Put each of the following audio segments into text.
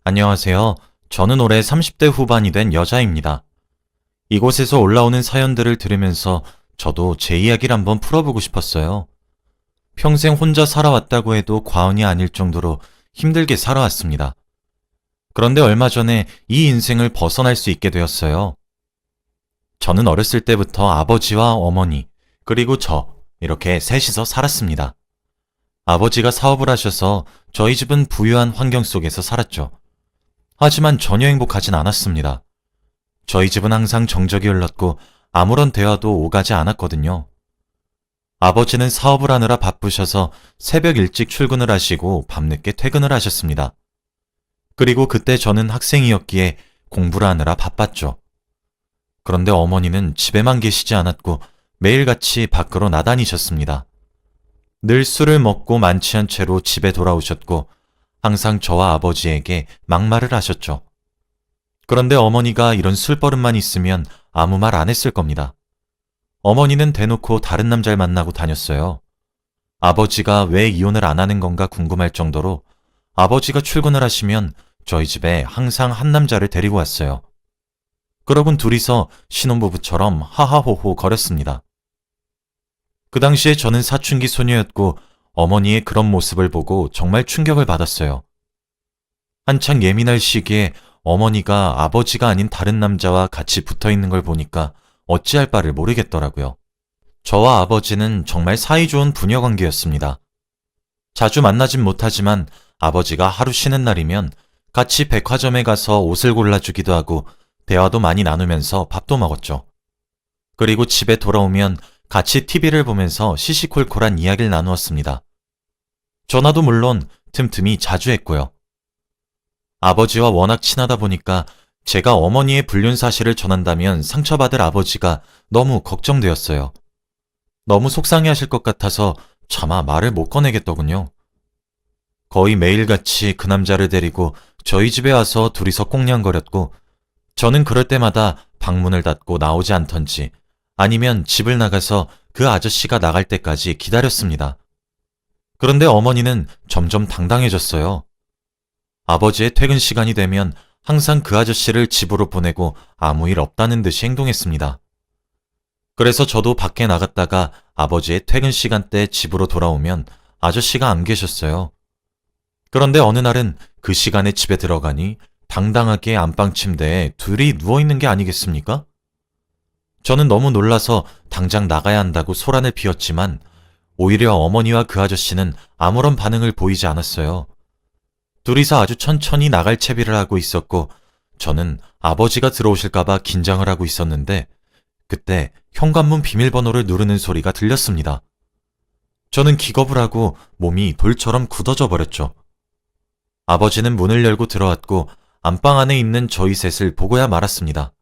안녕하세요. 저는 올해 30대 후반이 된 여자입니다. 이곳에서 올라오는 사연들을 들으면서 저도 제 이야기를 한번 풀어보고 싶었어요. 평생 혼자 살아왔다고 해도 과언이 아닐 정도로 힘들게 살아왔습니다. 그런데 얼마 전에 이 인생을 벗어날 수 있게 되었어요. 저는 어렸을 때부터 아버지와 어머니, 그리고 이렇게 셋이서 살았습니다. 아버지가 사업을 하셔서 저희 집은 부유한 환경 속에서 살았죠. 하지만 전혀 행복하진 않았습니다. 저희 집은 항상 정적이 흘렀고 아무런 대화도 오가지 않았거든요. 아버지는 사업을 하느라 바쁘셔서 새벽 일찍 출근을 하시고 밤늦게 퇴근을 하셨습니다. 그리고 그때 저는 학생이었기에 공부를 하느라 바빴죠. 그런데 어머니는 집에만 계시지 않았고 매일같이 밖으로 나다니셨습니다. 늘 술을 먹고 만취한 채로 집에 돌아오셨고 항상 저와 아버지에게 막말을 하셨죠. 그런데 어머니가 이런 술버릇만 있으면 아무 말 안 했을 겁니다. 어머니는 대놓고 다른 남자를 만나고 다녔어요. 아버지가 왜 이혼을 안 하는 건가 궁금할 정도로 아버지가 출근을 하시면 저희 집에 항상 한 남자를 데리고 왔어요. 그러곤 둘이서 신혼부부처럼 하하호호 거렸습니다. 그 당시에 저는 사춘기 소녀였고 어머니의 그런 모습을 보고 정말 충격을 받았어요. 한창 예민할 시기에 어머니가 아버지가 아닌 다른 남자와 같이 붙어 있는 걸 보니까 어찌할 바를 모르겠더라고요. 저와 아버지는 정말 사이좋은 부녀 관계였습니다. 자주 만나진 못하지만 아버지가 하루 쉬는 날이면 같이 백화점에 가서 옷을 골라주기도 하고 대화도 많이 나누면서 밥도 먹었죠. 그리고 집에 돌아오면 같이 TV를 보면서 시시콜콜한 이야기를 나누었습니다. 전화도 물론 틈틈이 자주 했고요. 아버지와 워낙 친하다 보니까 제가 어머니의 불륜 사실을 전한다면 상처받을 아버지가 너무 걱정되었어요. 너무 속상해하실 것 같아서 차마 말을 못 꺼내겠더군요. 거의 매일같이 그 남자를 데리고 저희 집에 와서 둘이서 꽁냥거렸고 저는 그럴 때마다 방문을 닫고 나오지 않던지 아니면 집을 나가서 그 아저씨가 나갈 때까지 기다렸습니다. 그런데 어머니는 점점 당당해졌어요. 아버지의 퇴근 시간이 되면 항상 그 아저씨를 집으로 보내고 아무 일 없다는 듯이 행동했습니다. 그래서 저도 밖에 나갔다가 아버지의 퇴근 시간 때 집으로 돌아오면 아저씨가 안 계셨어요. 그런데 어느 날은 그 시간에 집에 들어가니 당당하게 안방 침대에 둘이 누워있는 게 아니겠습니까? 저는 너무 놀라서 당장 나가야 한다고 소란을 피웠지만 오히려 어머니와 그 아저씨는 아무런 반응을 보이지 않았어요. 둘이서 아주 천천히 나갈 채비를 하고 있었고 저는 아버지가 들어오실까봐 긴장을 하고 있었는데 그때 현관문 비밀번호를 누르는 소리가 들렸습니다. 저는 기겁을 하고 몸이 돌처럼 굳어져 버렸죠. 아버지는 문을 열고 들어왔고 안방 안에 있는 저희 셋을 보고야 말았습니다.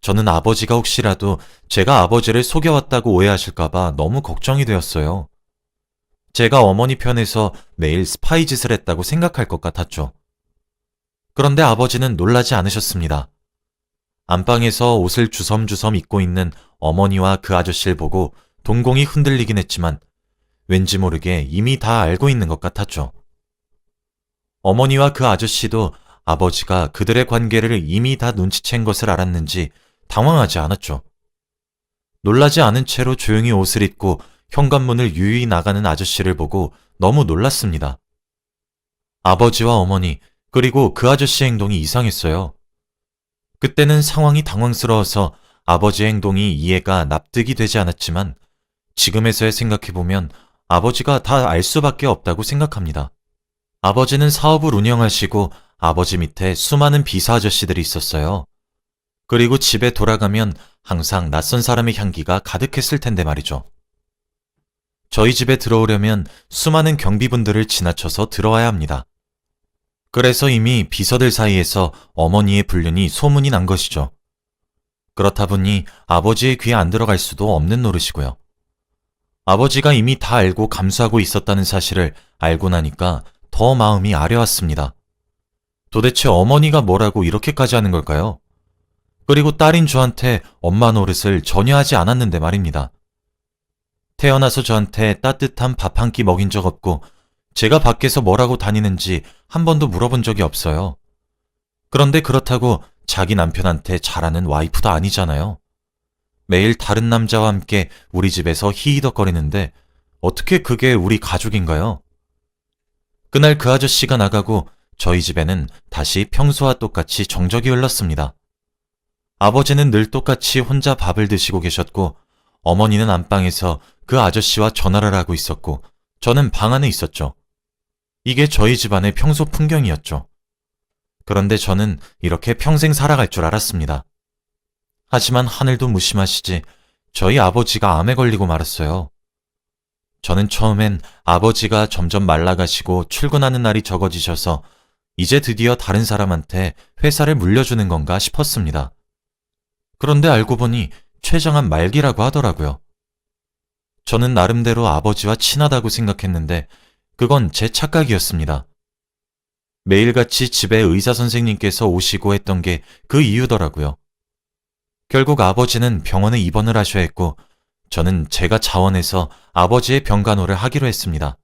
저는 아버지가 혹시라도 제가 아버지를 속여왔다고 오해하실까봐 너무 걱정이 되었어요. 제가 어머니 편에서 매일 스파이 짓을 했다고 생각할 것 같았죠. 그런데 아버지는 놀라지 않으셨습니다. 안방에서 옷을 주섬주섬 입고 있는 어머니와 그 아저씨를 보고 동공이 흔들리긴 했지만 왠지 모르게 이미 다 알고 있는 것 같았죠. 어머니와 그 아저씨도 아버지가 그들의 관계를 이미 다 눈치챈 것을 알았는지 당황하지 않았죠. 놀라지 않은 채로 조용히 옷을 입고 현관문을 유유히 나가는 아저씨를 보고 너무 놀랐습니다. 아버지와 어머니 그리고 그 아저씨의 행동이 이상했어요. 그때는 상황이 당황스러워서 아버지의 행동이 이해가 납득이 되지 않았지만 지금에서야 생각해보면 아버지가 다 알 수밖에 없다고 생각합니다. 아버지는 사업을 운영하시고 아버지 밑에 수많은 비서 아저씨들이 있었어요. 그리고 집에 돌아가면 항상 낯선 사람의 향기가 가득했을 텐데 말이죠. 저희 집에 들어오려면 수많은 경비분들을 지나쳐서 들어와야 합니다. 그래서 이미 비서들 사이에서 어머니의 불륜이 소문이 난 것이죠. 그렇다 보니 아버지의 귀에 안 들어갈 수도 없는 노릇이고요. 아버지가 이미 다 알고 감수하고 있었다는 사실을 알고 나니까 더 마음이 아려왔습니다. 도대체 어머니가 뭐라고 이렇게까지 하는 걸까요? 그리고 딸인 저한테 엄마 노릇을 전혀 하지 않았는데 말입니다. 태어나서 저한테 따뜻한 밥 한 끼 먹인 적 없고 제가 밖에서 뭐라고 다니는지 한 번도 물어본 적이 없어요. 그런데 그렇다고 자기 남편한테 잘하는 와이프도 아니잖아요. 매일 다른 남자와 함께 우리 집에서 히히덕거리는데 어떻게 그게 우리 가족인가요? 그날 그 아저씨가 나가고 저희 집에는 다시 평소와 똑같이 정적이 흘렀습니다. 아버지는 늘 똑같이 혼자 밥을 드시고 계셨고 어머니는 안방에서 그 아저씨와 전화를 하고 있었고 저는 방 안에 있었죠. 이게 저희 집안의 평소 풍경이었죠. 그런데 저는 이렇게 평생 살아갈 줄 알았습니다. 하지만 하늘도 무심하시지 저희 아버지가 암에 걸리고 말았어요. 저는 처음엔 아버지가 점점 말라가시고 출근하는 날이 적어지셔서 이제 드디어 다른 사람한테 회사를 물려주는 건가 싶었습니다. 그런데 알고 보니 최장암 말기라고 하더라고요. 저는 나름대로 아버지와 친하다고 생각했는데 그건 제 착각이었습니다. 매일같이 집에 의사 선생님께서 오시고 했던 게 그 이유더라고요. 결국 아버지는 병원에 입원을 하셔야 했고 저는 제가 자원해서 아버지의 병간호를 하기로 했습니다.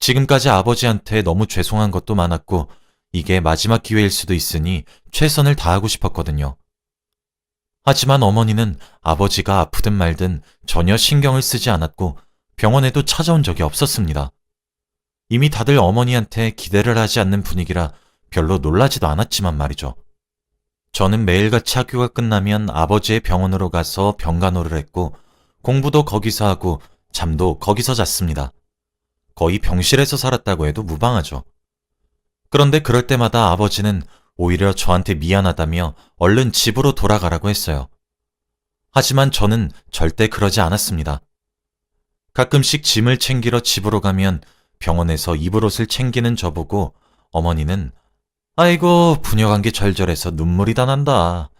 지금까지 아버지한테 너무 죄송한 것도 많았고 이게 마지막 기회일 수도 있으니 최선을 다하고 싶었거든요. 하지만 어머니는 아버지가 아프든 말든 전혀 신경을 쓰지 않았고 병원에도 찾아온 적이 없었습니다. 이미 다들 어머니한테 기대를 하지 않는 분위기라 별로 놀라지도 않았지만 말이죠. 저는 매일같이 학교가 끝나면 아버지의 병원으로 가서 병간호를 했고 공부도 거기서 하고 잠도 거기서 잤습니다. 거의 병실에서 살았다고 해도 무방하죠. 그런데 그럴 때마다 아버지는 오히려 저한테 미안하다며 얼른 집으로 돌아가라고 했어요. 하지만 저는 절대 그러지 않았습니다. 가끔씩 짐을 챙기러 집으로 가면 병원에서 입을 옷을 챙기는 저보고 어머니는 아이고 부녀간 게 절절해서 눈물이 다 난다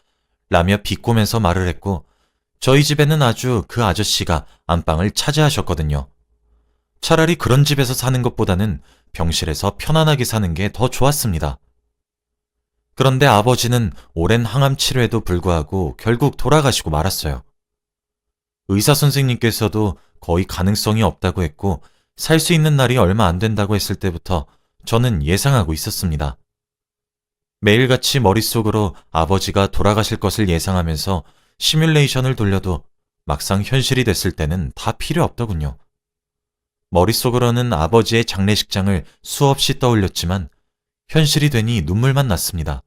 라며 비꼬면서 말을 했고 저희 집에는 아주 그 아저씨가 안방을 차지하셨거든요. 차라리 그런 집에서 사는 것보다는 병실에서 편안하게 사는 게 더 좋았습니다. 그런데 아버지는 오랜 항암 치료에도 불구하고 결국 돌아가시고 말았어요. 의사 선생님께서도 거의 가능성이 없다고 했고 살 수 있는 날이 얼마 안 된다고 했을 때부터 저는 예상하고 있었습니다. 매일같이 머릿속으로 아버지가 돌아가실 것을 예상하면서 시뮬레이션을 돌려도 막상 현실이 됐을 때는 다 필요 없더군요. 머릿속으로는 아버지의 장례식장을 수없이 떠올렸지만 현실이 되니 눈물만 났습니다.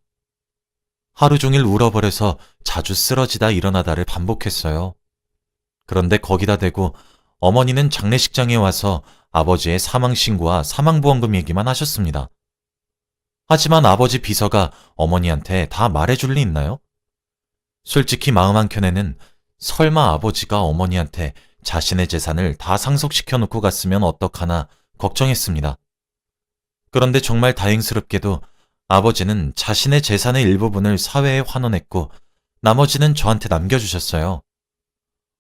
하루 종일 울어버려서 자주 쓰러지다 일어나다를 반복했어요. 그런데 거기다 대고 어머니는 장례식장에 와서 아버지의 사망신고와 사망보험금 얘기만 하셨습니다. 하지만 아버지 비서가 어머니한테 다 말해줄 리 있나요? 솔직히 마음 한켠에는 설마 아버지가 어머니한테 자신의 재산을 다 상속시켜 놓고 갔으면 어떡하나 걱정했습니다. 그런데 정말 다행스럽게도 아버지는 자신의 재산의 일부분을 사회에 환원했고 나머지는 저한테 남겨주셨어요.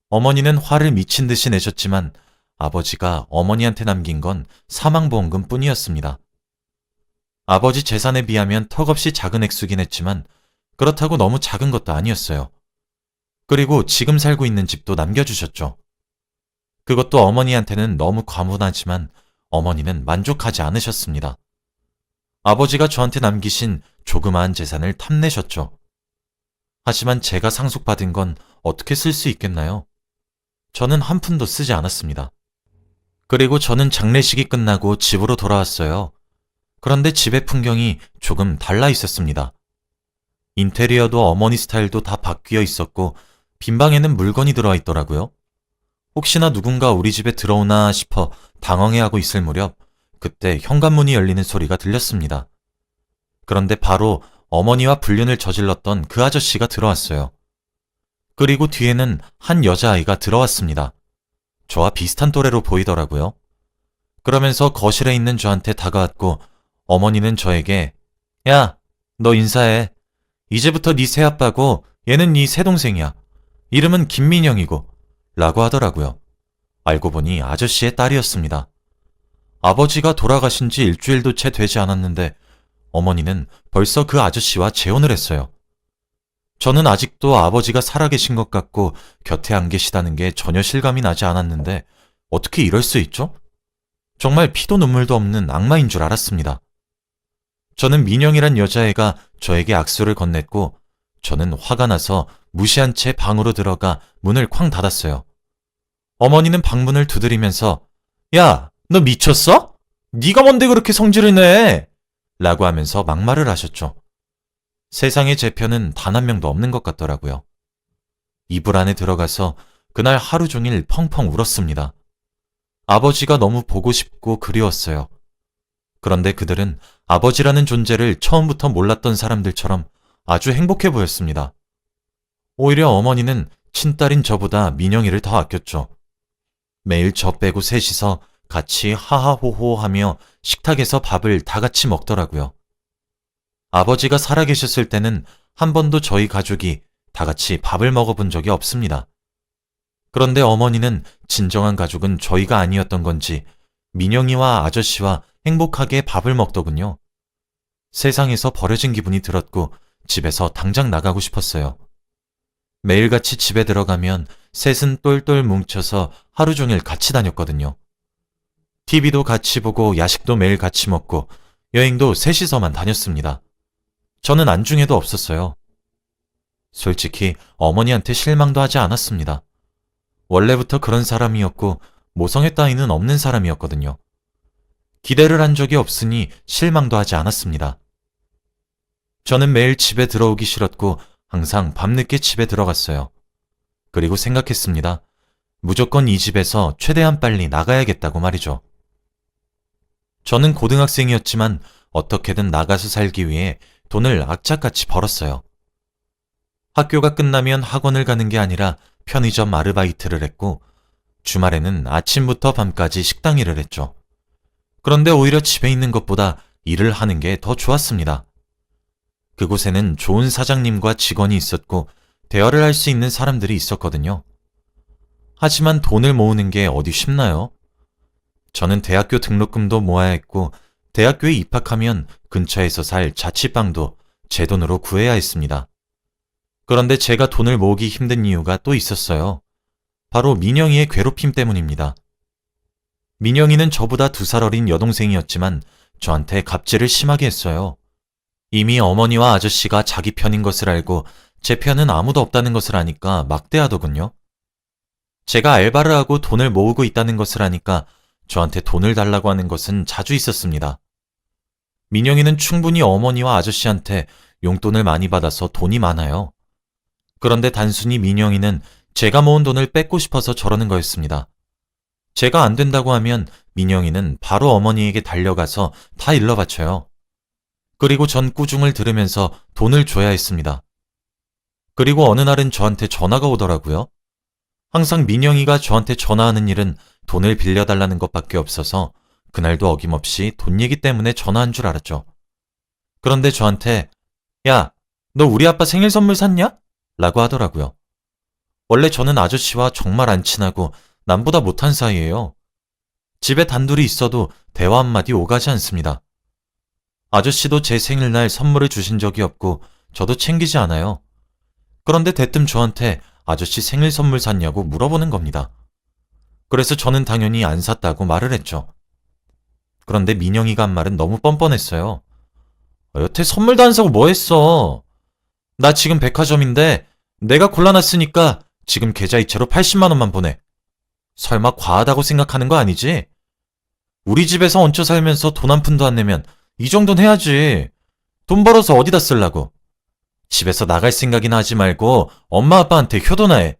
어머니는 화를 미친 듯이 내셨지만 아버지가 어머니한테 남긴 건 사망보험금 뿐이었습니다. 아버지 재산에 비하면 턱없이 작은 액수긴 했지만 그렇다고 너무 작은 것도 아니었어요. 그리고 지금 살고 있는 집도 남겨주셨죠. 그것도 어머니한테는 너무 과분하지만 어머니는 만족하지 않으셨습니다. 아버지가 저한테 남기신 조그마한 재산을 탐내셨죠. 하지만 제가 상속받은 건 어떻게 쓸 수 있겠나요? 저는 한 푼도 쓰지 않았습니다. 그리고 저는 장례식이 끝나고 집으로 돌아왔어요. 그런데 집의 풍경이 조금 달라 있었습니다. 인테리어도 어머니 스타일도 다 바뀌어 있었고 빈방에는 물건이 들어와 있더라고요. 혹시나 누군가 우리 집에 들어오나 싶어 당황해하고 있을 무렵 그때 현관문이 열리는 소리가 들렸습니다. 그런데 바로 어머니와 불륜을 저질렀던 그 아저씨가 들어왔어요. 그리고 뒤에는 한 여자아이가 들어왔습니다. 저와 비슷한 또래로 보이더라고요. 그러면서 거실에 있는 저한테 다가왔고 어머니는 저에게 야, 너 인사해. 이제부터 네 새아빠고 얘는 네 새동생이야. 이름은 김민영이고 라고 하더라고요. 알고 보니 아저씨의 딸이었습니다. 아버지가 돌아가신 지 일주일도 채 되지 않았는데 어머니는 벌써 그 아저씨와 재혼을 했어요. 저는 아직도 아버지가 살아계신 것 같고 곁에 안 계시다는 게 전혀 실감이 나지 않았는데 어떻게 이럴 수 있죠? 정말 피도 눈물도 없는 악마인 줄 알았습니다. 저는 민영이란 여자애가 저에게 악수를 건넸고 저는 화가 나서 무시한 채 방으로 들어가 문을 쾅 닫았어요. 어머니는 방문을 두드리면서 야, 너 미쳤어? 네가 뭔데 그렇게 성질을 내? 라고 하면서 막말을 하셨죠. 세상에 제 편은 단 한 명도 없는 것 같더라고요. 이불 안에 들어가서 그날 하루 종일 펑펑 울었습니다. 아버지가 너무 보고 싶고 그리웠어요. 그런데 그들은 아버지라는 존재를 처음부터 몰랐던 사람들처럼 아주 행복해 보였습니다. 오히려 어머니는 친딸인 저보다 민영이를 더 아꼈죠. 매일 저 빼고 셋이서 같이 하하호호 하며 식탁에서 밥을 다 같이 먹더라고요. 아버지가 살아계셨을 때는 한 번도 저희 가족이 다 같이 밥을 먹어본 적이 없습니다. 그런데 어머니는 진정한 가족은 저희가 아니었던 건지 민영이와 아저씨와 행복하게 밥을 먹더군요. 세상에서 버려진 기분이 들었고 집에서 당장 나가고 싶었어요. 매일같이 집에 들어가면 셋은 똘똘 뭉쳐서 하루 종일 같이 다녔거든요. TV도 같이 보고 야식도 매일 같이 먹고 여행도 셋이서만 다녔습니다. 저는 안중에도 없었어요. 솔직히 어머니한테 실망도 하지 않았습니다. 원래부터 그런 사람이었고 모성애 따위는 없는 사람이었거든요. 기대를 한 적이 없으니 실망도 하지 않았습니다. 저는 매일 집에 들어오기 싫었고 항상 밤늦게 집에 들어갔어요. 그리고 생각했습니다. 무조건 이 집에서 최대한 빨리 나가야겠다고 말이죠. 저는 고등학생이었지만 어떻게든 나가서 살기 위해 돈을 악착같이 벌었어요. 학교가 끝나면 학원을 가는 게 아니라 편의점 아르바이트를 했고 주말에는 아침부터 밤까지 식당 일을 했죠. 그런데 오히려 집에 있는 것보다 일을 하는 게 더 좋았습니다. 그곳에는 좋은 사장님과 직원이 있었고 대화를 할 수 있는 사람들이 있었거든요. 하지만 돈을 모으는 게 어디 쉽나요? 저는 대학교 등록금도 모아야 했고 대학교에 입학하면 근처에서 살 자취방도 제 돈으로 구해야 했습니다. 그런데 제가 돈을 모으기 힘든 이유가 또 있었어요. 바로 민영이의 괴롭힘 때문입니다. 민영이는 저보다 2살 어린 여동생이었지만 저한테 갑질을 심하게 했어요. 이미 어머니와 아저씨가 자기 편인 것을 알고 제 편은 아무도 없다는 것을 아니까 막대하더군요. 제가 알바를 하고 돈을 모으고 있다는 것을 아니까 저한테 돈을 달라고 하는 것은 자주 있었습니다. 민영이는 충분히 어머니와 아저씨한테 용돈을 많이 받아서 돈이 많아요. 그런데 단순히 민영이는 제가 모은 돈을 뺏고 싶어서 저러는 거였습니다. 제가 안 된다고 하면 민영이는 바로 어머니에게 달려가서 다 일러바쳐요. 그리고 전 꾸중을 들으면서 돈을 줘야 했습니다. 그리고 어느 날은 저한테 전화가 오더라고요. 항상 민영이가 저한테 전화하는 일은 돈을 빌려달라는 것밖에 없어서 그날도 어김없이 돈 얘기 때문에 전화한 줄 알았죠. 그런데 저한테 야, 너 우리 아빠 생일 선물 샀냐? 라고 하더라고요. 원래 저는 아저씨와 정말 안 친하고 남보다 못한 사이예요. 집에 단둘이 있어도 대화 한마디 오가지 않습니다. 아저씨도 제 생일날 선물을 주신 적이 없고 저도 챙기지 않아요. 그런데 대뜸 저한테 아저씨 생일 선물 샀냐고 물어보는 겁니다. 그래서 저는 당연히 안 샀다고 말을 했죠. 그런데 민영이가 한 말은 너무 뻔뻔했어요. 여태 선물도 안 사고 뭐 했어? 나 지금 백화점인데 내가 골라놨으니까 지금 계좌이체로 80만 원만 보내. 설마 과하다고 생각하는 거 아니지? 우리 집에서 얹혀 살면서 돈 한 푼도 안 내면 이 정도는 해야지. 돈 벌어서 어디다 쓰려고. 집에서 나갈 생각이나 하지 말고 엄마 아빠한테 효도나 해.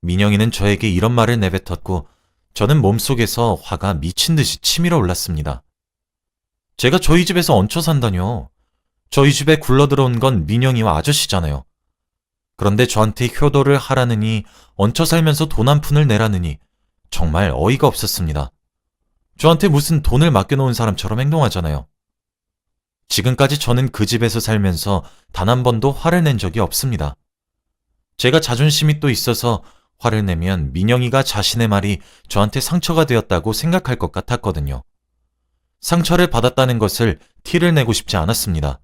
민영이는 저에게 이런 말을 내뱉었고 저는 몸속에서 화가 미친 듯이 치밀어 올랐습니다. 제가 저희 집에서 얹혀 산다뇨. 저희 집에 굴러들어온 건 민영이와 아저씨잖아요. 그런데 저한테 효도를 하라느니 얹혀 살면서 돈 한 푼을 내라느니 정말 어이가 없었습니다. 저한테 무슨 돈을 맡겨놓은 사람처럼 행동하잖아요. 지금까지 저는 그 집에서 살면서 단 한 번도 화를 낸 적이 없습니다. 제가 자존심이 또 있어서 화를 내면 민영이가 자신의 말이 저한테 상처가 되었다고 생각할 것 같았거든요. 상처를 받았다는 것을 티를 내고 싶지 않았습니다.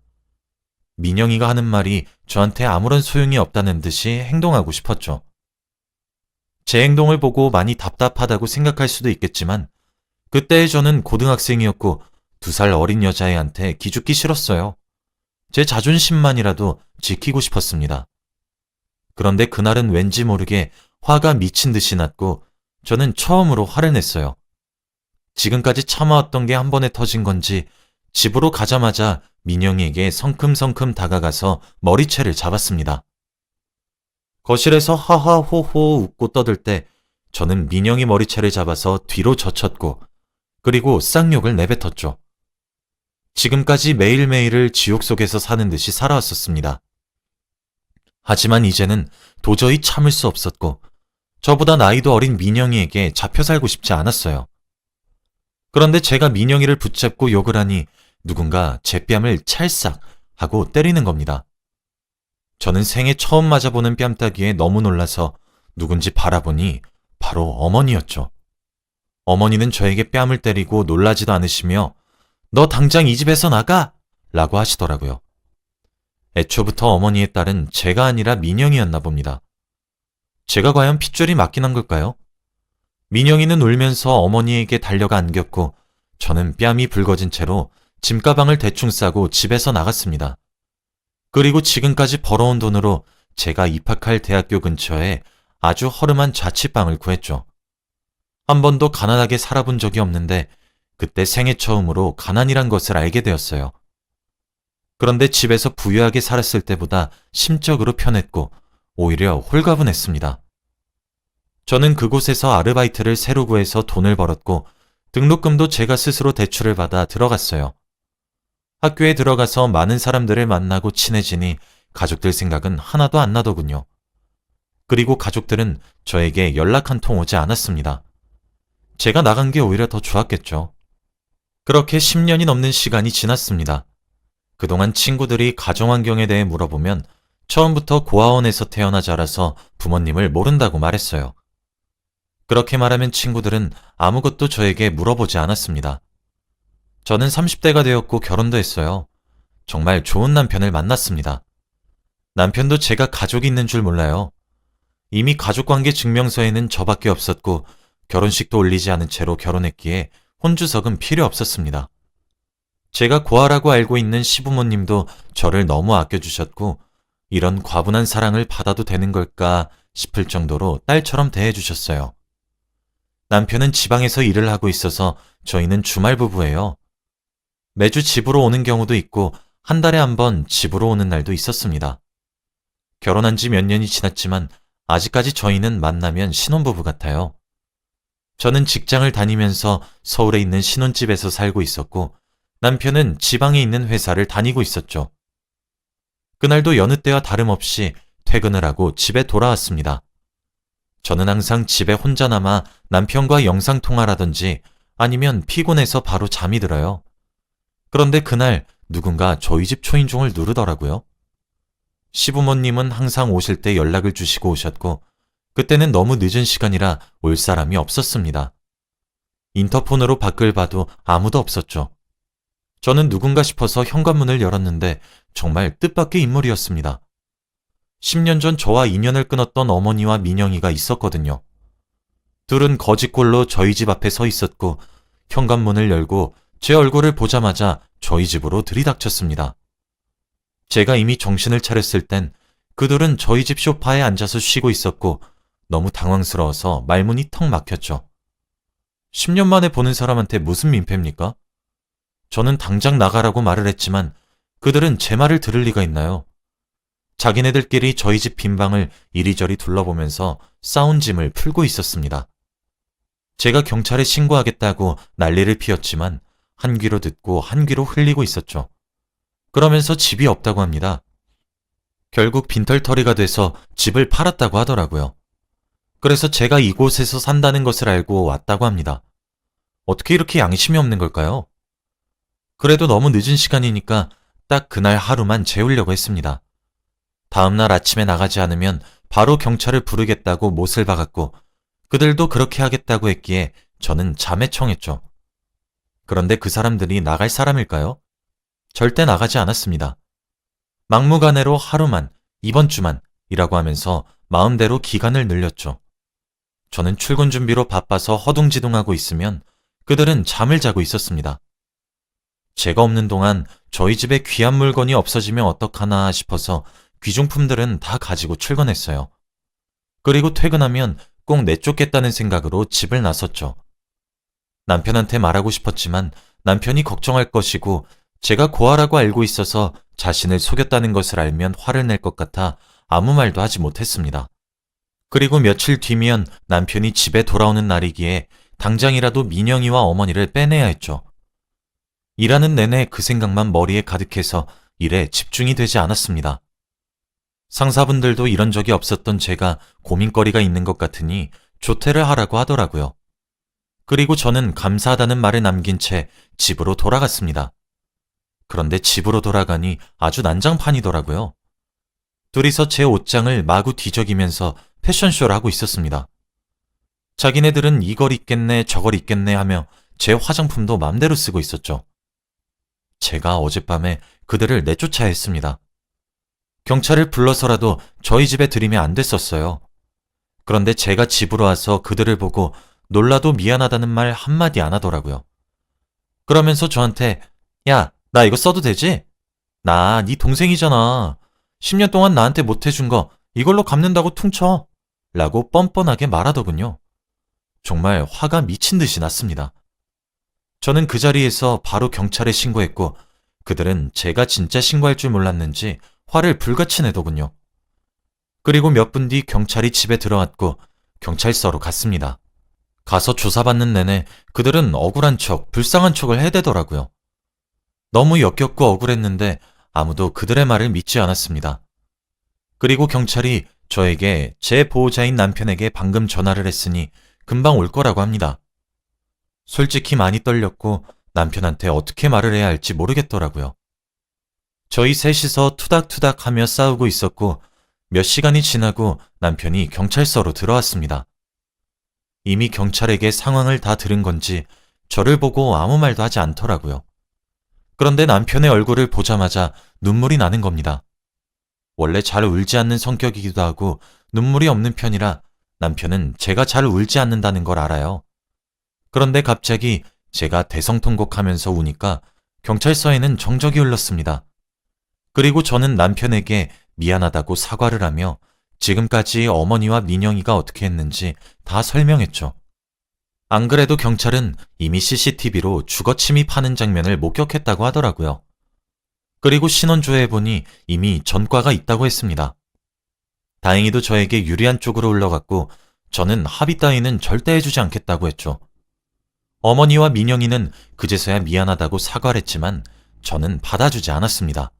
민영이가 하는 말이 저한테 아무런 소용이 없다는 듯이 행동하고 싶었죠. 제 행동을 보고 많이 답답하다고 생각할 수도 있겠지만 그때의 저는 고등학생이었고 2살 어린 여자애한테 기죽기 싫었어요. 제 자존심만이라도 지키고 싶었습니다. 그런데 그날은 왠지 모르게 화가 미친 듯이 났고 저는 처음으로 화를 냈어요. 지금까지 참아왔던 게 한 번에 터진 건지 집으로 가자마자 민영이에게 성큼성큼 다가가서 머리채를 잡았습니다. 거실에서 하하호호 웃고 떠들 때 저는 민영이 머리채를 잡아서 뒤로 젖혔고 그리고 쌍욕을 내뱉었죠. 지금까지 매일매일을 지옥 속에서 사는 듯이 살아왔었습니다. 하지만 이제는 도저히 참을 수 없었고 저보다 나이도 어린 민영이에게 잡혀 살고 싶지 않았어요. 그런데 제가 민영이를 붙잡고 욕을 하니 누군가 제 뺨을 찰싹 하고 때리는 겁니다. 저는 생애 처음 맞아보는 뺨따기에 너무 놀라서 누군지 바라보니 바로 어머니였죠. 어머니는 저에게 뺨을 때리고 놀라지도 않으시며 너 당장 이 집에서 나가! 라고 하시더라고요. 애초부터 어머니의 딸은 제가 아니라 민영이었나 봅니다. 제가 과연 핏줄이 맞긴 한 걸까요? 민영이는 울면서 어머니에게 달려가 안겼고 저는 뺨이 붉어진 채로 짐가방을 대충 싸고 집에서 나갔습니다. 그리고 지금까지 벌어온 돈으로 제가 입학할 대학교 근처에 아주 허름한 자취방을 구했죠. 한 번도 가난하게 살아본 적이 없는데 그때 생애 처음으로 가난이란 것을 알게 되었어요. 그런데 집에서 부유하게 살았을 때보다 심적으로 편했고 오히려 홀가분했습니다. 저는 그곳에서 아르바이트를 새로 구해서 돈을 벌었고 등록금도 제가 스스로 대출을 받아 들어갔어요. 학교에 들어가서 많은 사람들을 만나고 친해지니 가족들 생각은 하나도 안 나더군요. 그리고 가족들은 저에게 연락 한 통 오지 않았습니다. 제가 나간 게 오히려 더 좋았겠죠. 그렇게 10년이 넘는 시간이 지났습니다. 그동안 친구들이 가정환경에 대해 물어보면 처음부터 고아원에서 태어나 자라서 부모님을 모른다고 말했어요. 그렇게 말하면 친구들은 아무것도 저에게 물어보지 않았습니다. 저는 30대가 되었고 결혼도 했어요. 정말 좋은 남편을 만났습니다. 남편도 제가 가족이 있는 줄 몰라요. 이미 가족관계 증명서에는 저밖에 없었고 결혼식도 올리지 않은 채로 결혼했기에 혼주석은 필요 없었습니다. 제가 고아라고 알고 있는 시부모님도 저를 너무 아껴주셨고 이런 과분한 사랑을 받아도 되는 걸까 싶을 정도로 딸처럼 대해주셨어요. 남편은 지방에서 일을 하고 있어서 저희는 주말 부부예요. 매주 집으로 오는 경우도 있고 한 달에 한 번 집으로 오는 날도 있었습니다. 결혼한 지 몇 년이 지났지만 아직까지 저희는 만나면 신혼부부 같아요. 저는 직장을 다니면서 서울에 있는 신혼집에서 살고 있었고 남편은 지방에 있는 회사를 다니고 있었죠. 그날도 여느 때와 다름없이 퇴근을 하고 집에 돌아왔습니다. 저는 항상 집에 혼자 남아 남편과 영상통화라든지 아니면 피곤해서 바로 잠이 들어요. 그런데 그날 누군가 저희 집 초인종을 누르더라고요. 시부모님은 항상 오실 때 연락을 주시고 오셨고 그때는 너무 늦은 시간이라 올 사람이 없었습니다. 인터폰으로 밖을 봐도 아무도 없었죠. 저는 누군가 싶어서 현관문을 열었는데 정말 뜻밖의 인물이었습니다. 10년 전 저와 인연을 끊었던 어머니와 민영이가 있었거든요. 둘은 거짓골로 저희 집 앞에 서 있었고 현관문을 열고 제 얼굴을 보자마자 저희 집으로 들이닥쳤습니다. 제가 이미 정신을 차렸을 땐 그들은 저희 집 소파에 앉아서 쉬고 있었고 너무 당황스러워서 말문이 턱 막혔죠. 10년 만에 보는 사람한테 무슨 민폐입니까? 저는 당장 나가라고 말을 했지만 그들은 제 말을 들을 리가 있나요? 자기네들끼리 저희 집 빈방을 이리저리 둘러보면서 싸운 짐을 풀고 있었습니다. 제가 경찰에 신고하겠다고 난리를 피웠지만 한 귀로 듣고 한 귀로 흘리고 있었죠. 그러면서 집이 없다고 합니다. 결국 빈털터리가 돼서 집을 팔았다고 하더라고요. 그래서 제가 이곳에서 산다는 것을 알고 왔다고 합니다. 어떻게 이렇게 양심이 없는 걸까요? 그래도 너무 늦은 시간이니까 딱 그날 하루만 재우려고 했습니다. 다음날 아침에 나가지 않으면 바로 경찰을 부르겠다고 못을 박았고 그들도 그렇게 하겠다고 했기에 저는 잠에 청했죠. 그런데 그 사람들이 나갈 사람일까요? 절대 나가지 않았습니다. 막무가내로 하루만, 이번 주만 이라고 하면서 마음대로 기간을 늘렸죠. 저는 출근 준비로 바빠서 허둥지둥하고 있으면 그들은 잠을 자고 있었습니다. 제가 없는 동안 저희 집에 귀한 물건이 없어지면 어떡하나 싶어서 귀중품들은 다 가지고 출근했어요. 그리고 퇴근하면 꼭 내쫓겠다는 생각으로 집을 나섰죠. 남편한테 말하고 싶었지만 남편이 걱정할 것이고 제가 고아라고 알고 있어서 자신을 속였다는 것을 알면 화를 낼 것 같아 아무 말도 하지 못했습니다. 그리고 며칠 뒤면 남편이 집에 돌아오는 날이기에 당장이라도 민영이와 어머니를 빼내야 했죠. 일하는 내내 그 생각만 머리에 가득해서 일에 집중이 되지 않았습니다. 상사분들도 이런 적이 없었던 제가 고민거리가 있는 것 같으니 조퇴를 하라고 하더라고요. 그리고 저는 감사하다는 말을 남긴 채 집으로 돌아갔습니다. 그런데 집으로 돌아가니 아주 난장판이더라고요. 둘이서 제 옷장을 마구 뒤적이면서 패션쇼를 하고 있었습니다. 자기네들은 이걸 입겠네 저걸 입겠네 하며 제 화장품도 맘대로 쓰고 있었죠. 제가 어젯밤에 그들을 내쫓아야 했습니다. 경찰을 불러서라도 저희 집에 들이면 안 됐었어요. 그런데 제가 집으로 와서 그들을 보고 놀라도 미안하다는 말 한마디 안 하더라고요. 그러면서 저한테 야, 나 이거 써도 되지? 나 네 동생이잖아. 10년 동안 나한테 못해준 거 이걸로 갚는다고 퉁쳐. 라고 뻔뻔하게 말하더군요. 정말 화가 미친 듯이 났습니다. 저는 그 자리에서 바로 경찰에 신고했고 그들은 제가 진짜 신고할 줄 몰랐는지 화를 불같이 내더군요. 그리고 몇 분 뒤 경찰이 집에 들어왔고 경찰서로 갔습니다. 가서 조사받는 내내 그들은 억울한 척, 불쌍한 척을 해대더라고요. 너무 역겹고 억울했는데 아무도 그들의 말을 믿지 않았습니다. 그리고 경찰이 저에게 제 보호자인 남편에게 방금 전화를 했으니 금방 올 거라고 합니다. 솔직히 많이 떨렸고 남편한테 어떻게 말을 해야 할지 모르겠더라고요. 저희 셋이서 투닥투닥 하며 싸우고 있었고 몇 시간이 지나고 남편이 경찰서로 들어왔습니다. 이미 경찰에게 상황을 다 들은 건지 저를 보고 아무 말도 하지 않더라고요. 그런데 남편의 얼굴을 보자마자 눈물이 나는 겁니다. 원래 잘 울지 않는 성격이기도 하고 눈물이 없는 편이라 남편은 제가 잘 울지 않는다는 걸 알아요. 그런데 갑자기 제가 대성통곡하면서 우니까 경찰서에는 정적이 흘렀습니다. 그리고 저는 남편에게 미안하다고 사과를 하며 지금까지 어머니와 민영이가 어떻게 했는지 다 설명했죠. 안 그래도 경찰은 이미 CCTV로 주거 침입하는 장면을 목격했다고 하더라고요. 그리고 신원조회해 보니 이미 전과가 있다고 했습니다. 다행히도 저에게 유리한 쪽으로 흘러갔고 저는 합의 따위는 절대 해주지 않겠다고 했죠. 어머니와 민영이는 그제서야 미안하다고 사과를 했지만 저는 받아주지 않았습니다.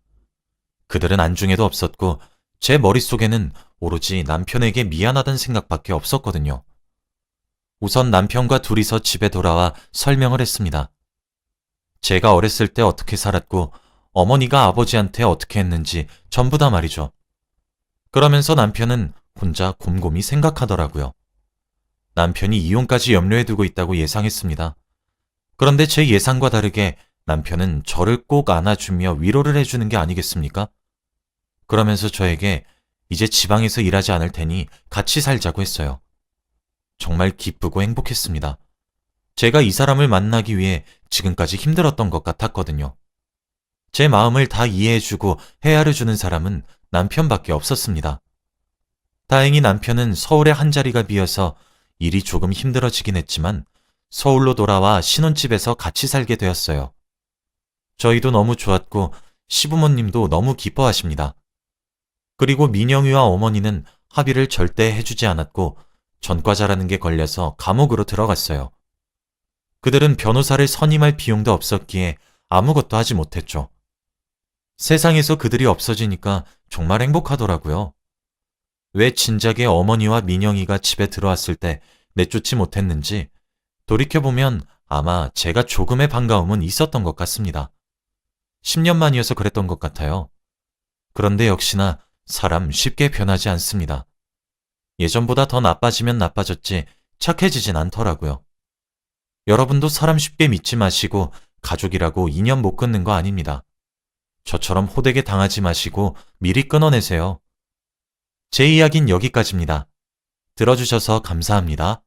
그들은 안중에도 없었고 제 머릿속에는 오로지 남편에게 미안하다는 생각밖에 없었거든요. 우선 남편과 둘이서 집에 돌아와 설명을 했습니다. 제가 어렸을 때 어떻게 살았고 어머니가 아버지한테 어떻게 했는지 전부 다 말이죠. 그러면서 남편은 혼자 곰곰이 생각하더라고요. 남편이 이혼까지 염려해 두고 있다고 예상했습니다. 그런데 제 예상과 다르게 남편은 저를 꼭 안아주며 위로를 해주는 게 아니겠습니까? 그러면서 저에게 이제 지방에서 일하지 않을 테니 같이 살자고 했어요. 정말 기쁘고 행복했습니다. 제가 이 사람을 만나기 위해 지금까지 힘들었던 것 같았거든요. 제 마음을 다 이해해주고 헤아려주는 사람은 남편밖에 없었습니다. 다행히 남편은 서울에 한 자리가 비어서 일이 조금 힘들어지긴 했지만 서울로 돌아와 신혼집에서 같이 살게 되었어요. 저희도 너무 좋았고 시부모님도 너무 기뻐하십니다. 그리고 민영이와 어머니는 합의를 절대 해주지 않았고 전과자라는 게 걸려서 감옥으로 들어갔어요. 그들은 변호사를 선임할 비용도 없었기에 아무것도 하지 못했죠. 세상에서 그들이 없어지니까 정말 행복하더라고요. 왜 진작에 어머니와 민영이가 집에 들어왔을 때 내쫓지 못했는지 돌이켜보면 아마 제가 조금의 반가움은 있었던 것 같습니다. 10년 만이어서 그랬던 것 같아요. 그런데 역시나 사람 쉽게 변하지 않습니다. 예전보다 더 나빠지면 나빠졌지 착해지진 않더라고요. 여러분도 사람 쉽게 믿지 마시고 가족이라고 인연 못 끊는 거 아닙니다. 저처럼 호되게 당하지 마시고 미리 끊어내세요. 제 이야기는 여기까지입니다. 들어주셔서 감사합니다.